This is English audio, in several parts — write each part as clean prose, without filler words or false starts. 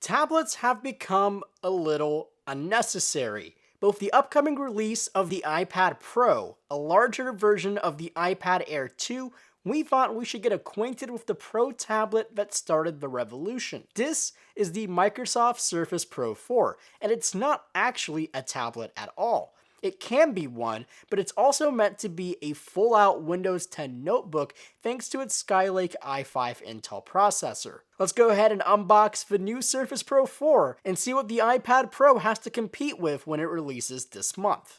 Tablets have become a little unnecessary. Both the upcoming release of the iPad Pro, a larger version of the iPad Air 2, we thought we should get acquainted with the Pro tablet that started the revolution. This is the Microsoft Surface Pro 4, and it's not actually a tablet at all. It can be one, but it's also meant to be a full-out Windows 10 notebook thanks to its Skylake i5 Intel processor. Let's go ahead and unbox the new Surface Pro 4 and see what the iPad Pro has to compete with when it releases this month.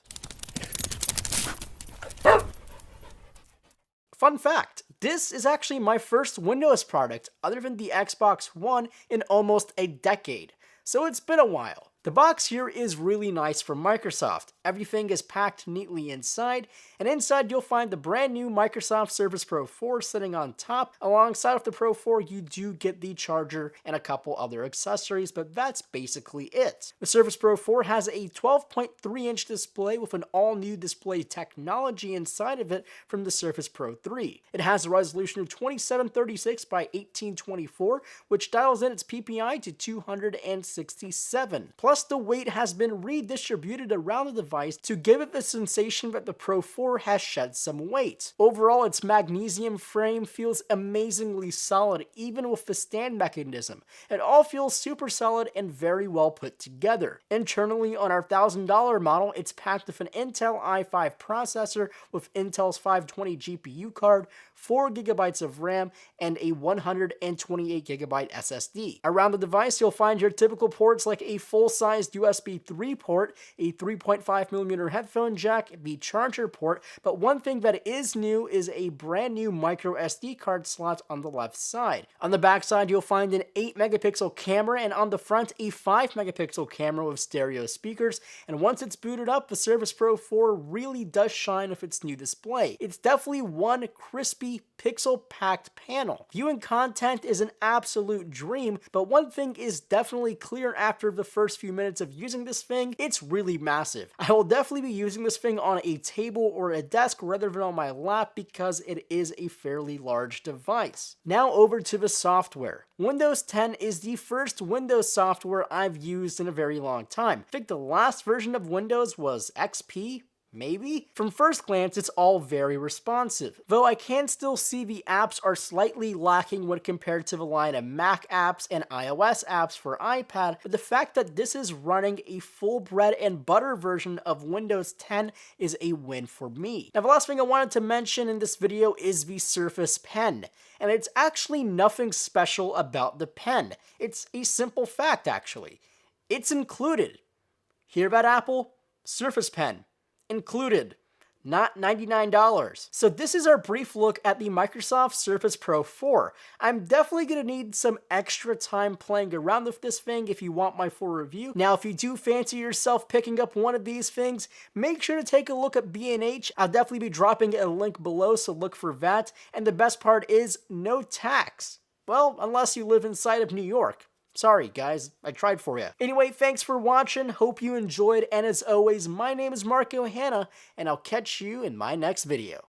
Fun fact, this is actually my first Windows product other than the Xbox One in almost a decade, so it's been a while. The box here is really nice from Microsoft. Everything is packed neatly inside, and inside you'll find the brand new Microsoft Surface Pro 4 sitting on top. Alongside of the Pro 4, you do get the charger and a couple other accessories, but that's basically it. The Surface Pro 4 has a 12.3-inch display with an all-new display technology inside of it from the Surface Pro 3. It has a resolution of 2736 by 1824, which dials in its PPI to 267. Plus, the weight has been redistributed around the device to give it the sensation that the Pro 4 has shed some weight. Overall, its magnesium frame feels amazingly solid even with the stand mechanism. It all feels super solid and very well put together. Internally on our $1,000 model, it's packed with an Intel i5 processor with Intel's 520 GPU card, 4GB of RAM, and a 128GB SSD. Around the device, you'll find your typical ports like a full-sized USB 3 port, a 3.5mm headphone jack, the charger port, but one thing that is new is a brand new micro SD card slot on the left side. On the back side, you'll find an 8-megapixel camera, and on the front, a 5-megapixel camera with stereo speakers, and once it's booted up, the Surface Pro 4 really does shine with its new display. It's definitely one crispy, pixel-packed panel. Viewing content is an absolute dream, but one thing is definitely clear after the first few minutes of using this thing: it's really massive. I will definitely be using this thing on a table or a desk rather than on my lap because it is a fairly large device. Now over to the software. Windows 10 is the first Windows software I've used in a very long time. I think the last version of Windows was XP, maybe? From first glance, it's all very responsive, though I can still see the apps are slightly lacking when compared to the line of Mac apps and iOS apps for iPad, but the fact that this is running a full bread and butter version of Windows 10 is a win for me. Now, the last thing I wanted to mention in this video is the Surface Pen, and it's actually nothing special about the pen. It's a simple fact, actually. It's included. Hear that, Apple? Surface Pen. Included, not $99. So this is our brief look at the Microsoft Surface Pro 4. I'm definitely going to need some extra time playing around with this thing if you want my full review. Now, if you do fancy yourself picking up one of these things, make sure to take a look at B&H. I'll definitely be dropping a link below, so look for that. And the best part is no tax. Well, unless you live inside of New York. Sorry, guys, I tried for you. Anyway, thanks for watching, hope you enjoyed, and as always, my name is Marco Hanna, and I'll catch you in my next video.